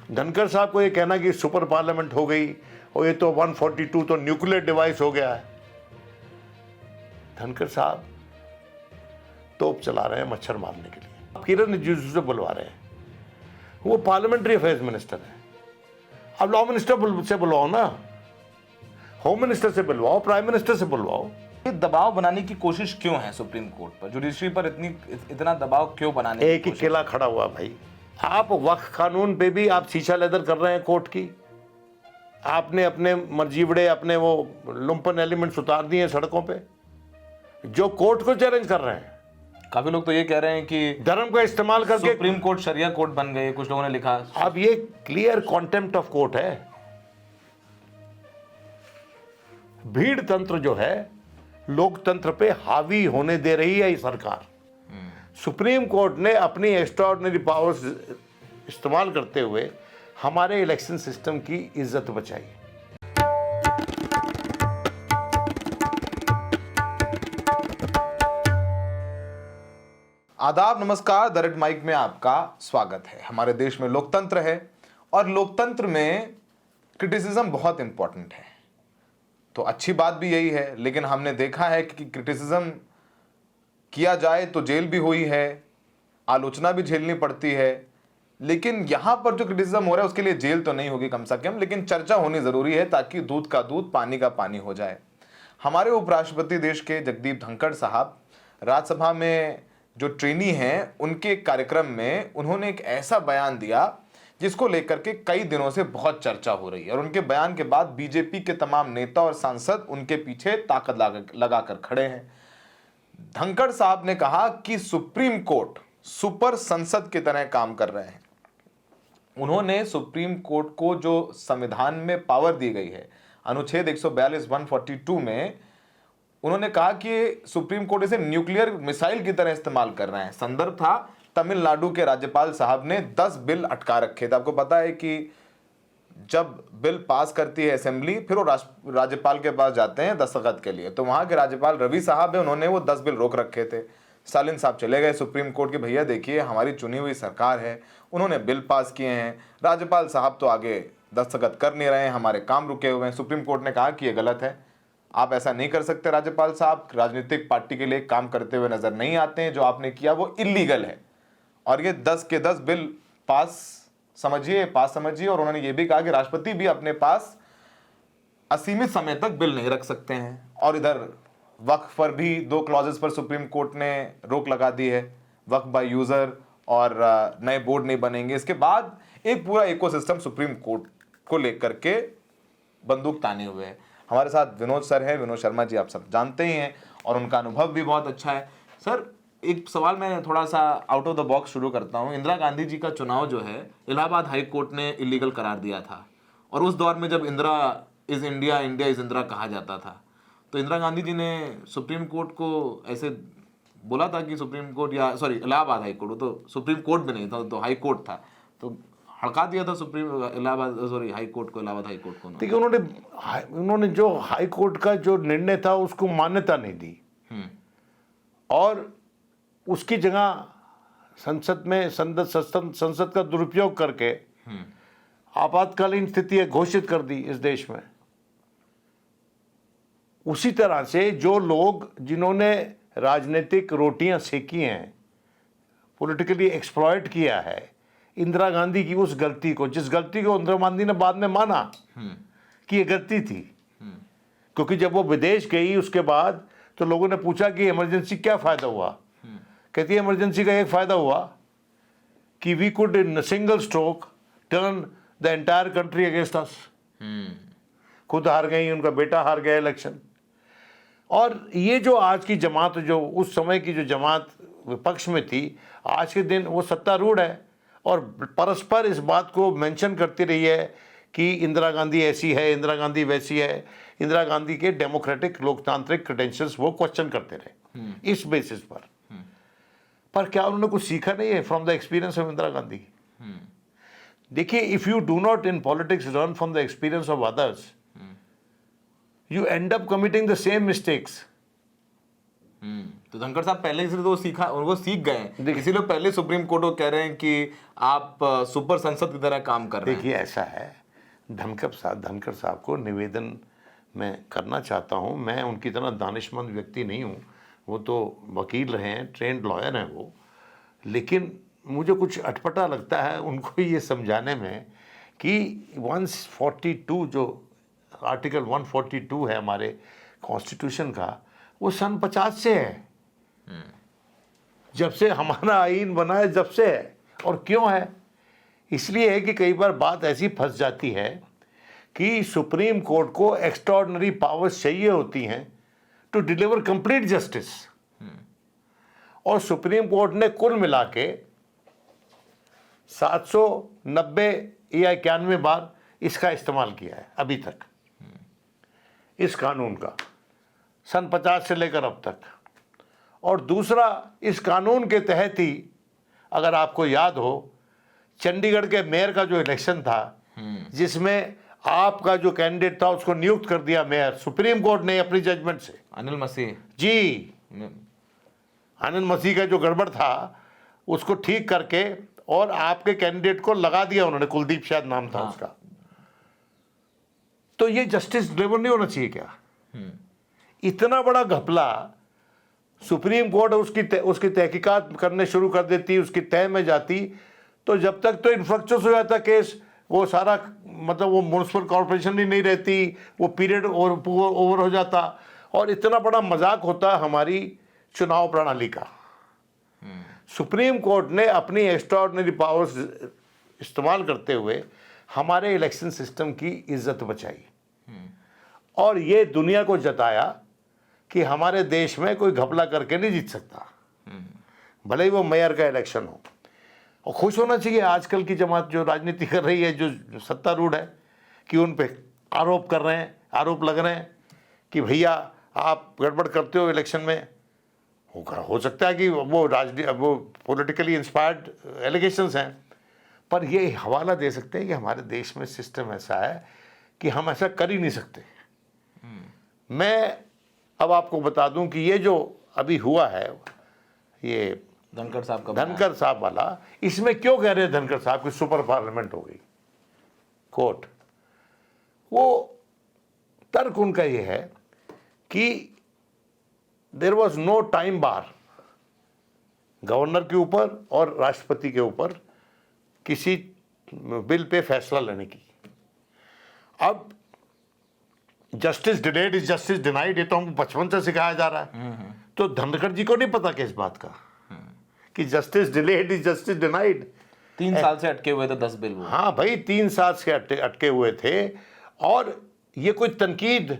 धनखड़ साहब को ये कहना कि सुपर पार्लियामेंट हो गई और ये तो 142 तो न्यूक्लियर डिवाइस हो गया है। धनखड़ साहब तोप चला रहे हैं मच्छर मारने के लिए। किरण रिजिजू से बुलवा रहे हैं, वो पार्लियामेंट्री अफेयर्स मिनिस्टर है। अब लॉ मिनिस्टर से बुलवाओ ना, होम मिनिस्टर से बुलवाओ, प्राइम मिनिस्टर से बुलवाओ। ये दबाव बनाने की कोशिश क्यों है सुप्रीम कोर्ट पर, जुडिशरी पर इतना दबाव क्यों बनाने एक ही किला खड़ा हुआ भाई। आप वक्फ कानून पे भी आप शीशा लेदर कर रहे हैं कोर्ट की। आपने अपने मर्जीवड़े अपने वो लुम्पन एलिमेंट्स उतार दिए सड़कों पे जो कोर्ट को चैलेंज कर रहे हैं। काफी लोग तो ये कह रहे हैं कि धर्म का इस्तेमाल करके सुप्रीम कोर्ट शरिया कोर्ट बन गए, कुछ लोगों ने लिखा। अब ये क्लियर कॉन्टेम्प्ट ऑफ कोर्ट है। भीड़ तंत्र जो है लोकतंत्र पे हावी होने दे रही है ये सरकार। सुप्रीम कोर्ट ने अपनी एक्स्ट्राऑर्डिनरी पावर्स इस्तेमाल करते हुए हमारे इलेक्शन सिस्टम की इज्जत बचाई। आदाब, नमस्कार। द रेड माइक में आपका स्वागत है। हमारे देश में लोकतंत्र है और लोकतंत्र में क्रिटिसिज्म बहुत इंपॉर्टेंट है। तो अच्छी बात भी यही है, लेकिन हमने देखा है कि क्रिटिसिज्म किया जाए तो जेल भी हुई है, आलोचना भी झेलनी पड़ती है। लेकिन यहाँ पर जो क्रिटिसिज्म हो रहा है उसके लिए जेल तो नहीं होगी कम से कम, लेकिन चर्चा होनी ज़रूरी है ताकि दूध का दूध पानी का पानी हो जाए। हमारे उपराष्ट्रपति देश के जगदीप धनखड़ साहब राज्यसभा में जो ट्रेनी हैं उनके कार्यक्रम में उन्होंने एक ऐसा बयान दिया जिसको लेकर के कई दिनों से बहुत चर्चा हो रही है। और उनके बयान के बाद बीजेपी के तमाम नेता और सांसद उनके पीछे ताकत लगाकर खड़े हैं। धनखड़ साहब ने कहा कि सुप्रीम कोर्ट सुपर संसद की तरह काम कर रहे हैं। उन्होंने सुप्रीम कोर्ट को जो संविधान में पावर दी गई है अनुच्छेद 142 142 में, उन्होंने कहा कि सुप्रीम कोर्ट इसे न्यूक्लियर मिसाइल की तरह इस्तेमाल कर रहे हैं। संदर्भ था तमिलनाडु के राज्यपाल साहब ने 10 बिल अटका रखे थे। आपको पता है कि जब बिल पास करती है असेंबली, फिर वो राज्यपाल के पास जाते हैं दस्तखत के लिए। तो वहां के राज्यपाल रवि साहब है, उन्होंने वो 10 बिल रोक रखे थे। स्टालिन साहब चले गए सुप्रीम कोर्ट के, भैया देखिए हमारी चुनी हुई सरकार है, उन्होंने बिल पास किए हैं, राज्यपाल साहब तो आगे दस्तखत कर नहीं रहे हैं, हमारे काम रुके हुए हैं। सुप्रीम कोर्ट ने कहा कि ये गलत है, आप ऐसा नहीं कर सकते राज्यपाल साहब, राजनीतिक पार्टी के लिए काम करते हुए नजर नहीं आते हैं, जो आपने किया वो इलीगल है। और ये 10 के 10 बिल पास समझिए। और उन्होंने ये भी कहा कि राष्ट्रपति भी अपने पास असीमित समय तक बिल नहीं रख सकते हैं। और इधर वक्फ पर भी 2 क्लॉजेस पर सुप्रीम कोर्ट ने रोक लगा दी है, वक्फ बाय यूजर और नए बोर्ड नहीं बनेंगे। इसके बाद एक पूरा इकोसिस्टम सुप्रीम कोर्ट को लेकर के बंदूक ताने हुए है। हमारे साथ विनोद सर हैं, विनोद शर्मा जी आप सब जानते ही हैं और उनका अनुभव भी बहुत अच्छा है। सर, एक सवाल मैं थोड़ा सा आउट ऑफ द बॉक्स शुरू करता हूँ। इंदिरा गांधी जी का चुनाव जो है इलाहाबाद हाई कोर्ट ने इलीगल करार दिया था, और उस दौर में जब Indira is India, India is Indira कहा जाता था, तो इंदिरा गांधी जी ने सुप्रीम कोर्ट को ऐसे बोला था कि सुप्रीम कोर्ट या इलाहाबाद हाई कोर्ट, तो सुप्रीम कोर्ट भी नहीं था, तो हाई कोर्ट था, तो हड़का दिया था हाई कोर्ट को, इलाहाबाद हाई कोर्ट को। देखिए उन्होंने जो हाई कोर्ट का जो निर्णय था उसको मान्यता नहीं दी, और उसकी जगह संसद का दुरुपयोग करके आपातकालीन स्थिति घोषित कर दी इस देश में। उसी तरह से जो लोग जिन्होंने राजनीतिक रोटियां सेकी हैं, पॉलिटिकली एक्सप्लॉइट किया है इंदिरा गांधी की उस गलती को, जिस गलती को इंदिरा गांधी ने बाद में माना कि ये गलती थी, क्योंकि जब वो विदेश गई उसके बाद तो लोगों ने पूछा कि इमरजेंसी क्या फायदा हुआ। कहती है इमरजेंसी का एक फायदा हुआ कि we could in single stroke turn the entire country against us. खुद हार गई, उनका बेटा हार गया इलेक्शन। और ये जो आज की जमात, जो उस समय की जो जमात विपक्ष में थी, आज के दिन वो सत्तारूढ़ है और परस्पर इस बात को मेंशन करती रही है कि इंदिरा गांधी ऐसी है, इंदिरा गांधी वैसी है। इंदिरा गांधी के डेमोक्रेटिक लोकतांत्रिक क्रेडेंशियल्स वो क्वेश्चन करते रहे इस बेसिस पर क्या उन्होंने कुछ सीखा नहीं है from the experience of Indira Gandhi? देखिए, if you do not in politics learn from the experience of others, you end up committing the same mistakes. तो धनखड़ साहब पहले से तो वो सीख गए हैं, किसी लोग पहले सुप्रीम कोर्ट को कह रहे हैं कि आप सुपर संसद की तरह काम कर रहे हैं। देखिए ऐसा है, धनखड़ साहब को निवेदन मैं करना चाहता हूँ, मैं उनकी तरह दानिशमंद व्यक्ति नहीं हूँ, वो तो वकील रहे हैं, ट्रेंड लॉयर हैं वो, लेकिन मुझे कुछ अटपटा लगता है उनको ये समझाने में कि 142 जो आर्टिकल 142 है हमारे कॉन्स्टिट्यूशन का, वो सन 50 से है, जब से हमारा आईन बना है जब से है। और क्यों है? इसलिए है कि कई बार बात ऐसी फंस जाती है कि सुप्रीम कोर्ट को एक्स्ट्राऑर्डिनरी पावर्स चाहिए होती हैं टू डिलीवर कंप्लीट जस्टिस, और सुप्रीम कोर्ट ने कुल मिला के 790 या 91 बार इसका इस्तेमाल किया है अभी तक, इस कानून का, सन 50 से लेकर अब तक। और दूसरा, इस कानून के तहत ही, अगर आपको याद हो, चंडीगढ़ के मेयर का जो इलेक्शन था, जिसमें आपका जो कैंडिडेट था उसको नियुक्त कर दिया मेयर, सुप्रीम कोर्ट ने अपनी जजमेंट से। अनिल मसीह जी, अनिल मसीह का जो गड़बड़ था उसको ठीक करके और आपके कैंडिडेट को लगा दिया उन्होंने, कुलदीप शायद नाम था उसका। तो ये जस्टिस डिलीवर नहीं होना चाहिए क्या? इतना बड़ा घपला सुप्रीम कोर्ट उसकी तहकीकात करने शुरू कर देती, उसकी तह में जाती, तो जब तक तो इन्फ्रक्चर्स हो जाता केस, वो सारा मतलब वो म्युनिसिपल कॉर्पोरेशन ही नहीं रहती, वो पीरियड ओवर हो जाता, और इतना बड़ा मजाक होता हमारी चुनाव प्रणाली का। सुप्रीम कोर्ट ने अपनी एक्स्ट्राऑर्डिनरी पावर्स इस्तेमाल करते हुए हमारे इलेक्शन सिस्टम की इज्जत बचाई, और ये दुनिया को जताया कि हमारे देश में कोई घपला करके नहीं जीत सकता, भले ही वो मेयर का इलेक्शन हो। और खुश होना चाहिए आजकल की जमात जो राजनीति कर रही है, जो सत्तारूढ़ है, कि उन पे आरोप कर रहे हैं, आरोप लग रहे हैं कि भैया आप गड़बड़ करते हो इलेक्शन में। हो सकता है कि वो पॉलिटिकली इंस्पायर्ड एलिगेशंस हैं, पर ये हवाला दे सकते हैं कि हमारे देश में सिस्टम ऐसा है कि हम ऐसा कर ही नहीं सकते। मैं अब आपको बता दूं कि ये जो अभी हुआ है, ये धनखड़ साहब वाला, इसमें क्यों कह रहे हैं धनखड़ साहब की सुपर पार्लियामेंट हो गई कोर्ट? वो तर्क उनका ये है कि there was no time bar governor के ऊपर और राष्ट्रपति के ऊपर किसी बिल पे फैसला लेने की। अब justice delayed is justice denied, ये तो हमको बचपन से सिखाया जा रहा है, तो धनखड़ जी को नहीं पता कि इस बात का कि justice delayed is justice denied. 3 साल से अटके हुए थे 10 बिल वो। हाँ भाई, 3 साल से अटके हुए थे, और ये कोई तनकीद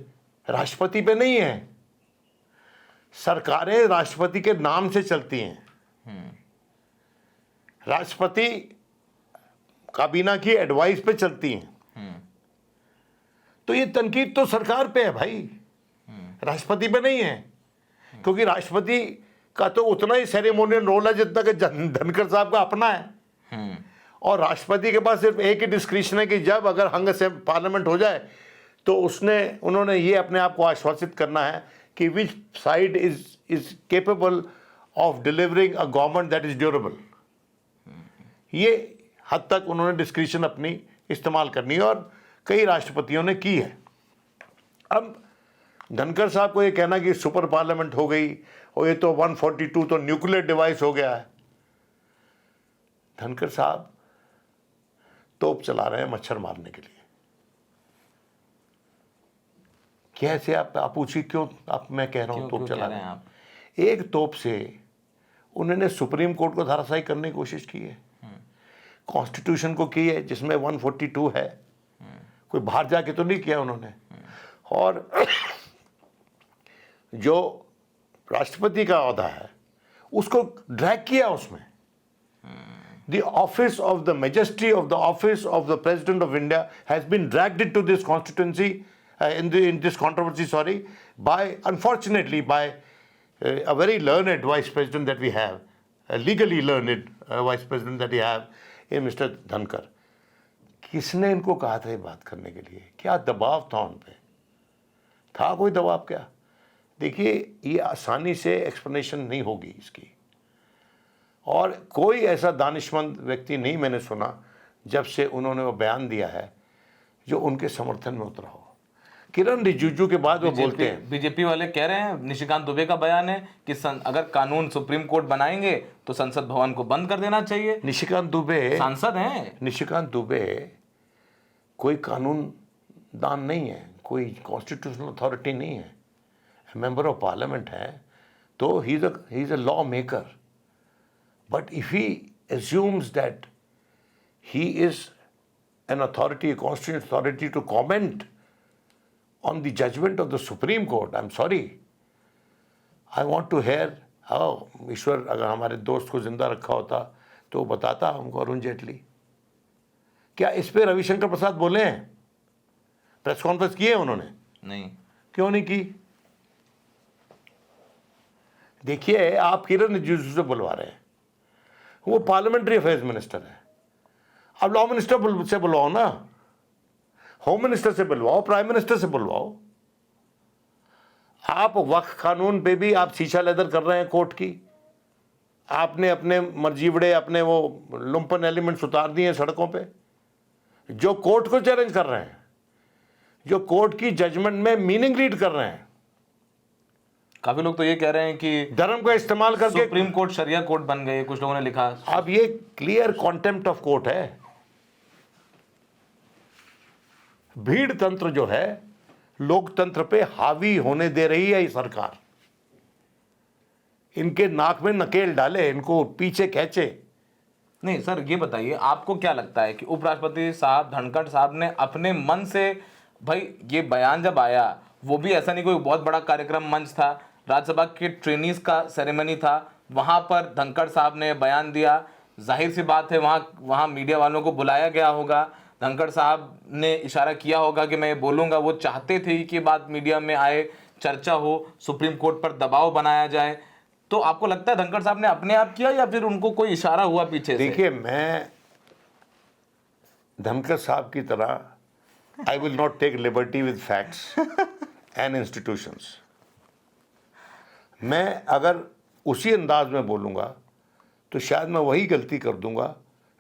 राष्ट्रपति पे नहीं है। सरकारें राष्ट्रपति के नाम से चलती हैं, राष्ट्रपति काबीना की एडवाइस पे चलती हैं, तो ये तनकीद तो सरकार पे है भाई, राष्ट्रपति पे नहीं है। क्योंकि राष्ट्रपति का तो उतना ही सेरेमोनियल रोल है जितना कि धनखड़ साहब का अपना है, और राष्ट्रपति के पास सिर्फ एक ही डिस्क्रिप्शन है कि जब अगर हंग से पार्लियामेंट हो जाए तो उन्होंने ये अपने आप को आश्वासित करना है कि which side is capable of delivering a government that is durable. ये हद तक उन्होंने डिस्क्रिप्शन अपनी इस्तेमाल करनी है, और कई राष्ट्रपतियों ने की है। अब धनखड़ साहब को ये कहना कि सुपर पार्लियामेंट हो गई और ये तो 142 तो न्यूक्लियर डिवाइस हो गया है, धनखड़ साहब तोप चला रहे हैं मच्छर मारने के लिए। कैसे आप पूछिए क्यों मैं कह रहा हूं तोप चला रहे हैं आप? एक तोप से उन्होंने सुप्रीम कोर्ट को धराशायी करने की कोशिश की है, कॉन्स्टिट्यूशन को की है जिसमें 142 है, कोई बाहर जाके तो नहीं किया उन्होंने। और जो राष्ट्रपति का ओहदा है उसको ड्रैग किया उसमें। The office of the majesty of the office of the President of India has been dragged into this constituency, in this controversy, unfortunately, by a very learned Vice President that we have, a legally learned Vice President that we have in Mr. Dhankhar. किसने इनको कहा था ये बात करने के लिए? क्या दबाव था उन पे? था कोई दबाव क्या? देखिए ये आसानी से एक्सप्लेनेशन नहीं होगी इसकी, और कोई ऐसा दानिशमंद व्यक्ति नहीं मैंने सुना जब से उन्होंने वो बयान दिया है जो उनके समर्थन में उतरा हो। किरण रिजिजू के बाद वो बोलते हैं, बीजेपी वाले कह रहे हैं, निशिकांत दुबे का बयान है कि अगर कानून सुप्रीम कोर्ट बनाएंगे तो संसद भवन को बंद कर देना चाहिए। निशिकांत दुबे सांसद हैं। निशिकांत दुबे कोई कानून दान नहीं है, कोई कॉन्स्टिट्यूशनल अथॉरिटी नहीं है, मेंबर ऑफ पार्लियामेंट है, तो he is a law maker. But if he assumes that he is an authority, a constitutional authority to comment on the judgment of the Supreme Court, I'm sorry, I want to hear how ईश्वर अगर हमारे दोस्त को जिंदा रखा होता तो बताता हमको, अरुण जेटली क्या इस पे रविशंकर प्रसाद बोले हैं? प्रेस कॉन्फ्रेंस किए उन्होंने? नहीं। क्यों नहीं की? देखिए आप किरण रिजिजू से बुलवा रहे हैं, वो पार्लियामेंट्री अफेयर्स मिनिस्टर है, अब लॉ मिनिस्टर से बुलवाओ ना, होम मिनिस्टर से बुलवाओ, प्राइम मिनिस्टर से बुलवाओ। आप वक्फ कानून पे भी आप शीशा लेदर कर रहे हैं कोर्ट की, आपने अपने मर्जीवड़े अपने वो लुम्पन एलिमेंट्स उतार दिए सड़कों पे, जो कोर्ट को चैलेंज कर रहे हैं, जो कोर्ट की जजमेंट में मीनिंग रीड कर रहे हैं। काफी लोग तो ये कह रहे हैं कि धर्म का इस्तेमाल करके सुप्रीम कोर्ट शरिया कोर्ट बन गए, कुछ लोगों ने लिखा। अब ये क्लियर कॉन्टेम्प्ट ऑफ कोर्ट है। भीड़ तंत्र जो है लोकतंत्र पे हावी होने दे रही है ये सरकार, इनके नाक में नकेल डाले, इनको पीछे खींचे। नहीं सर, ये बताइए आपको क्या लगता है कि उपराष्ट्रपति साहब धनखड़ साहब ने अपने मन से, भाई ये बयान जब आया वो भी ऐसा नहीं कोई बहुत बड़ा कार्यक्रम मंच था, राज्यसभा के ट्रेनीज का सेरेमनी था, वहां पर धनखड़ साहब ने बयान दिया, जाहिर सी बात है वहां मीडिया वालों को बुलाया गया होगा, धनखड़ साहब ने इशारा किया होगा कि मैं ये बोलूँगा, वो चाहते थे कि बात मीडिया में आए, चर्चा हो, सुप्रीम कोर्ट पर दबाव बनाया जाए। तो आपको लगता है धनखड़ साहब ने अपने आप किया या फिर उनको कोई इशारा हुआ पीछे से? देखिए मैं धनखड़ साहब की तरह I will not take liberty with facts and institutions. मैं अगर उसी अंदाज में बोलूँगा तो शायद मैं वही गलती कर दूंगा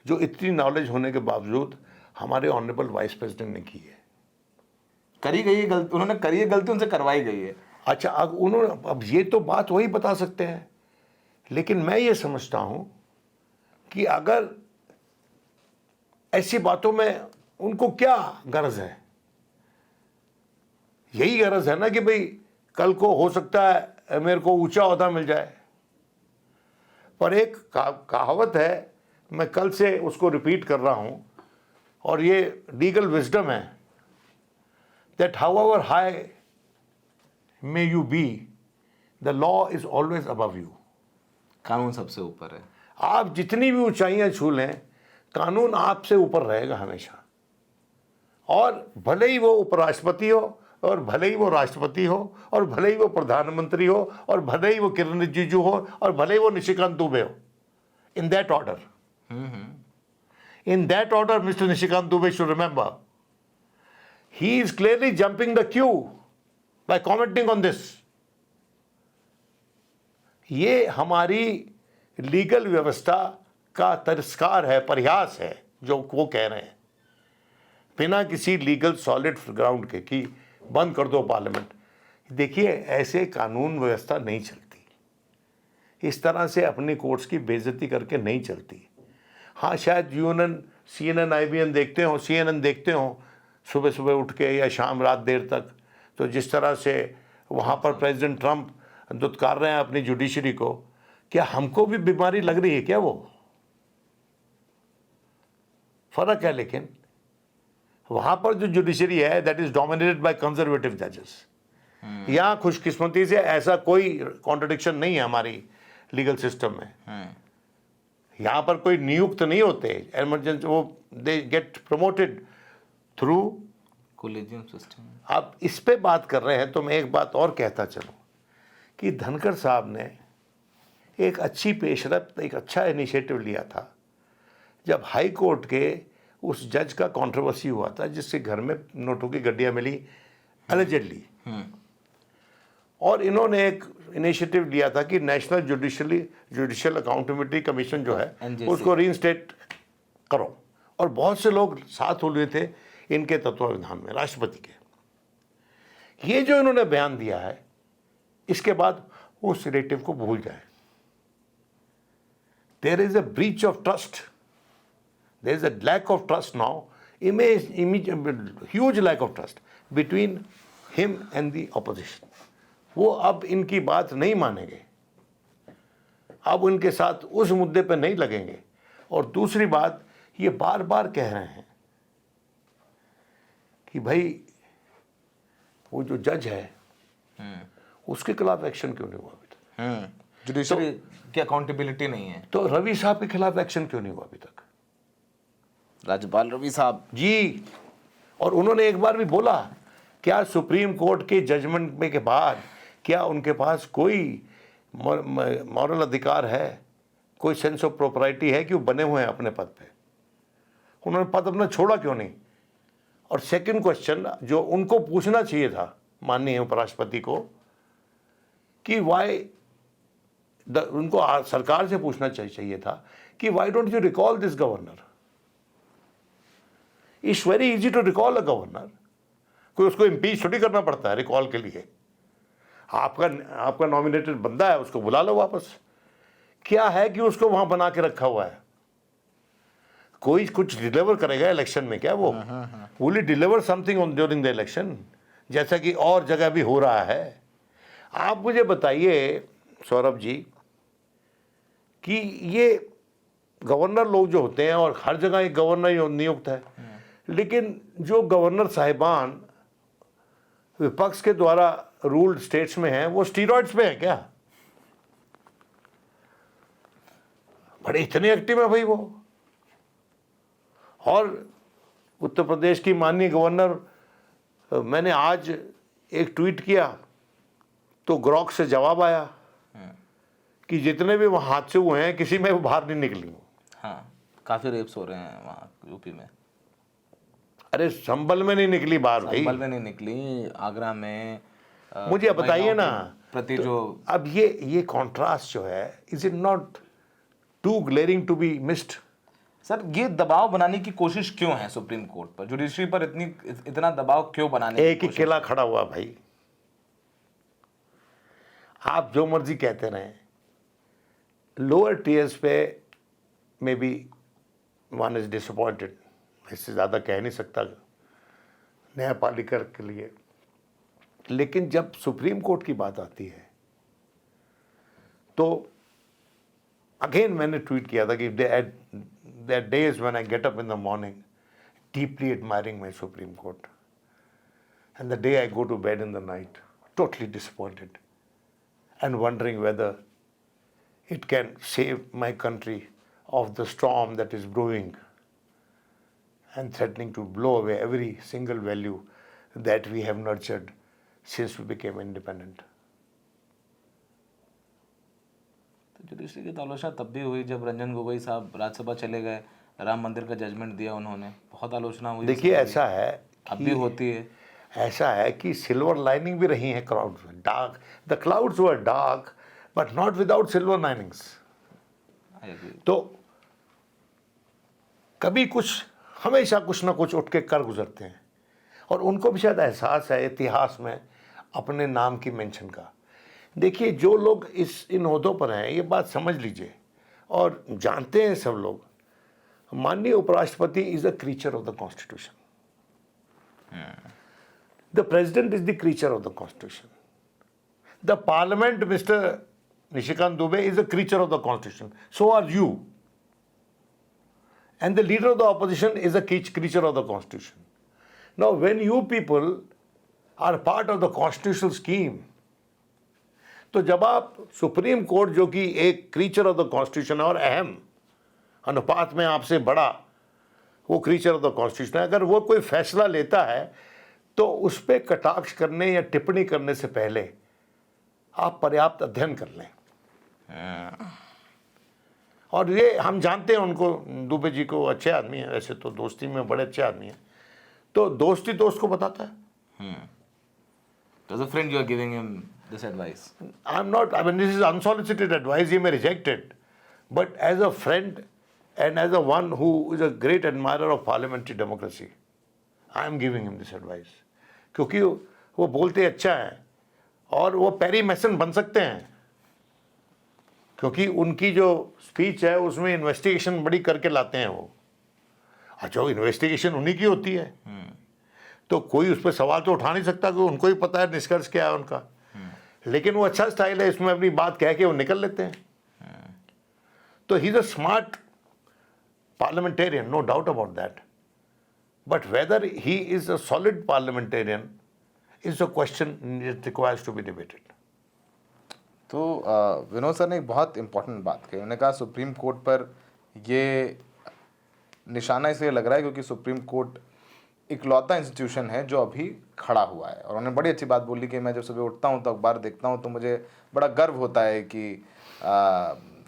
जो इतनी नॉलेज होने के बावजूद हमारे ऑनरेबल वाइस प्रेसिडेंट ने की है। करी गई है गलती, उन्होंने करी है गलती, उनसे करवाई गई है। अच्छा अब ये तो बात वही बता सकते हैं, लेकिन मैं ये समझता हूं कि अगर ऐसी बातों में उनको क्या गरज है, यही गरज है ना कि भाई कल को हो सकता है मेरे को ऊंचा ओहदा मिल जाए। पर एक कहावत है, मैं कल से उसको रिपीट कर रहा हूं, और ये लीगल विजडम है, that however high may you be the law is always above you. कानून सबसे ऊपर है। आप जितनी भी ऊंचाइयां छू लें, कानून आपसे ऊपर रहेगा हमेशा। और भले ही वो उपराष्ट्रपति हो, और भले ही वो राष्ट्रपति हो, और भले ही वो प्रधानमंत्री हो, और भले ही वो किरण रिजिजू हो, और भले ही वो निशिकांत दुबे हो, in that order, in that order, Mr. Nishikant Dubey should remember, he is clearly jumping the queue by commenting on this. ये हमारी लीगल व्यवस्था का तिरस्कार है, परिहास है जो वो कह रहे हैं, बिना किसी लीगल सॉलिड ग्राउंड के कि बंद कर दो पार्लियामेंट। देखिए ऐसे कानून व्यवस्था नहीं चलती, इस तरह से अपनी कोर्ट्स की बेइज्जती करके नहीं चलती। हाँ शायद यूएनएन CNN IBN देखते हो, CNN देखते हो सुबह सुबह उठ के या शाम रात देर तक, तो जिस तरह से वहाँ पर प्रेसिडेंट ट्रंप दुत्कार रहे हैं अपनी जुडिशरी को, क्या हमको भी बीमारी लग रही है क्या? वो फर्क है। लेकिन वहाँ पर जो जुडिशरी है that is dominated by conservative जजेस। यहाँ खुशकिस्मती से ऐसा कोई कॉन्ट्रडिक्शन नहीं है हमारी लीगल सिस्टम में। यहाँ पर कोई नियुक्त नहीं होते, इमरजेंसी वो they get promoted through collegium system. आप इस पे बात कर रहे हैं तो मैं एक बात और कहता चलूँ कि धनखड़ साहब ने एक अच्छी पेशरफ्त, एक अच्छा इनिशिएटिव लिया था जब हाई कोर्ट के उस जज का कंट्रोवर्सी हुआ था जिसके घर में नोटों की गड्डियाँ मिली एलिजेडली। और इन्होंने एक इनिशिएटिव लिया था कि नेशनल जुडिशियल अकाउंटेबिलिटी कमीशन जो है NJC, उसको रीइंस्टेट करो, और बहुत से लोग साथ हुए थे इनके तत्वावधान में, राष्ट्रपति के। ये जो इन्होंने बयान दिया है, इसके बाद उस नैरेटिव को भूल जाए। There is a breach of trust, there is a lack of trust now, huge lack of trust between him and the opposition. वो अब इनकी बात नहीं मानेंगे, अब उनके साथ उस मुद्दे पर नहीं लगेंगे। और दूसरी बात, ये बार बार कह रहे हैं कि भाई वो जो जज है उसके खिलाफ एक्शन क्यों नहीं हुआ अभी तक, जुडिशरी की अकाउंटेबिलिटी नहीं है। तो रवि साहब के खिलाफ एक्शन क्यों नहीं हुआ अभी तक? राज्यपाल रवि साहब जी, और उन्होंने एक बार भी बोला, क्या सुप्रीम कोर्ट के जजमेंट में के बाद क्या उनके पास कोई मॉरल अधिकार है, कोई सेंस ऑफ प्रोप्राइटी है कि वो बने हुए हैं अपने पद पे? उन्होंने पद अपना छोड़ा क्यों नहीं? और सेकंड क्वेश्चन जो उनको पूछना चाहिए था माननीय उपराष्ट्रपति को, कि उनको सरकार से पूछना चाहिए था कि why don't you recall this governor? It's very easy to recall a governor, कोई उसको इम्पीच थोड़ी करना पड़ता है रिकॉल के लिए। आपका नॉमिनेटेड बंदा है, उसको बुला लो वापस। क्या है कि उसको वहां बना के रखा हुआ है? कोई कुछ डिलीवर करेगा इलेक्शन में क्या? वो will he deliver something on during the election, जैसा कि और जगह भी हो रहा है? आप मुझे बताइए सौरभ जी कि ये गवर्नर लोग जो होते हैं, और हर जगह एक गवर्नर नियुक्त है, लेकिन जो गवर्नर साहिबान विपक्ष के द्वारा रूल्ड स्टेट्स में हैं, वो स्टीरॉइड्स पे हैं क्या? बड़े इतने एक्टिव है भाई वो। और उत्तर प्रदेश की माननीय गवर्नर, मैंने आज एक ट्वीट किया तो ग्रॉक से जवाब आया कि जितने भी वहाँ हादसे हुए हैं किसी में वो बाहर नहीं निकली। हाँ, काफी रेप्स हो रहे हैं वहाँ यूपी में। अरे संभल में नहीं निकली बाहर भाई, संभल में नहीं निकली, आगरा में। मुझे बताइए ना, प्रति तो जो अब ये कॉन्ट्रास्ट जो है, is it not too glaring to be missed? Sir, ये दबाव बनाने की कोशिश क्यों है सुप्रीम कोर्ट पर, जुडिशरी पर इतना दबाव क्यों बनाने एक ही किला खड़ा हुआ भाई। आप जो मर्जी कहते रहे, लोअर टीयर्स पे may be one is disappointed, इससे ज़्यादा कह नहीं सकता न्यायपालिका के लिए। लेकिन जब सुप्रीम कोर्ट की बात आती है तो अगेन मैंने ट्वीट किया था कि there are days when I get up in the morning deeply admiring my Supreme Court, and the day I go to bed in the night totally disappointed and wondering whether it can save my country of the storm that is brewing and threatening to blow away every single value that we have nurtured since we became independent. Judiciary की तो आलोचना तब भी हुई जब रंजन गोगोई साहब राज्यसभा चले गए, राम मंदिर का जजमेंट दिया उन्होंने, बहुत आलोचना हुई। देखिए ऐसा है, अब भी होती है। ऐसा है कि सिल्वर लाइनिंग भी रही है क्लाउड्स में। Dark, the clouds were dark but not without silver linings. तो कभी कुछ, हमेशा कुछ ना कुछ उठ के कर गुजरते हैं, और उनको भी शायद एहसास है इतिहास में अपने नाम की मेंशन का। देखिए, जो लोग इन ओहदों पर हैं, ये बात समझ लीजिए और जानते हैं सब लोग, माननीय उपराष्ट्रपति is a creature of the constitution, the president is the creature of the constitution, the parliament mister Nishikant Dubey is a creature of the constitution, so are you, and the leader of the opposition is a creature of the constitution. Now when you people are part of the constitutional scheme, तो जब आप supreme court जो कि एक creature of the constitution और अहम अनुपात में आपसे बड़ा वो क्रीचर ऑफ द कॉन्स्टिट्यूशन है, अगर वो कोई फैसला लेता है तो उस पर कटाक्ष करने या टिप्पणी करने से पहले आप पर्याप्त अध्ययन कर लें। और ये हम जानते हैं उनको, दुबे जी को, अच्छे आदमी हैं वैसे तो, दोस्ती में बड़े अच्छे आदमी हैं, तो दोस्ती दोस्त को बताता है। As a friend, you are giving him this advice. I'm not, I mean, this is unsolicited advice, he may reject it. But as a friend and as a one who is a great admirer of parliamentary democracy, I am giving him this advice. क्योंकि वो बोलते अच्छा है और वो peri मैसन बन सकते हैं, क्योंकि उनकी जो स्पीच है उसमें इन्वेस्टिगेशन बड़ी करके लाते हैं वो। अच्छा, वो इन्वेस्टिगेशन उन्हीं की होती है, तो कोई उस पर सवाल तो उठा नहीं सकता, कि उनको ही पता है निष्कर्ष क्या है उनका। लेकिन वो अच्छा स्टाइल है, इसमें अपनी बात कह के वो निकल लेते हैं। तो he is a smart parliamentarian, no doubt about that, but whether he is a solid parliamentarian is a question requires to be debated. तो विनोद सर ने एक बहुत इंपॉर्टेंट बात कही। उन्होंने कहा सुप्रीम कोर्ट पर ये निशाना इसलिए लग रहा है क्योंकि सुप्रीम कोर्ट इकलौता इंस्टीट्यूशन है जो अभी खड़ा हुआ है। और उन्होंने बड़ी अच्छी बात बोली कि मैं जब सुबह उठता हूँ तो अखबार देखता हूँ तो मुझे बड़ा गर्व होता है कि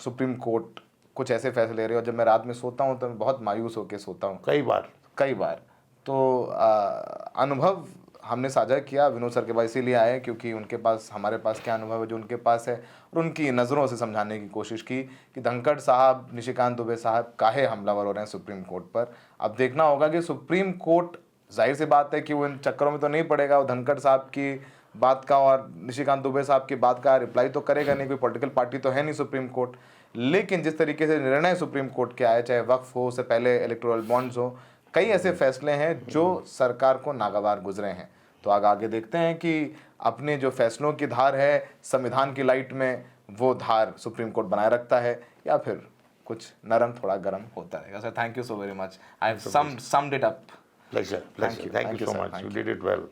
सुप्रीम कोर्ट कुछ ऐसे फैसले ले रही है। और जब मैं रात में सोता हूँ तो मैं बहुत मायूस होकर सोता हूँ कई बार। तो अनुभव हमने साझा किया विनोद सर के पास इसीलिए आए क्योंकि उनके पास हमारे पास क्या अनुभव है जो उनके पास है, और उनकी नज़रों से समझाने की कोशिश की कि धनखड़ साहब, निशिकांत दुबे साहब काहे हमलावर हो रहे हैं सुप्रीम कोर्ट पर। अब देखना होगा कि सुप्रीम कोर्ट, जाहिर सी बात है कि वो इन चक्करों में तो नहीं पड़ेगा, वो धनखड़ साहब की बात का और निशिकांत दुबे साहब की बात का रिप्लाई तो करेगा नहीं, कोई पॉलिटिकल पार्टी तो है नहीं सुप्रीम कोर्ट। लेकिन जिस तरीके से निर्णय सुप्रीम कोर्ट के आए, चाहे वक्फ हो, उससे पहले इलेक्टोरल बॉन्ड्स हो, कई ऐसे फैसले हैं जो सरकार को नागवार गुजरे हैं। तो आगे देखते हैं कि अपने जो फैसलों की धार है संविधान की लाइट में, वो धार सुप्रीम कोर्ट बनाए रखता है या फिर कुछ नरम थोड़ा गर्म होता रहेगा। Sir, thank you so very much. I have summed it up. Pleasure. Thank you so much. You did it well.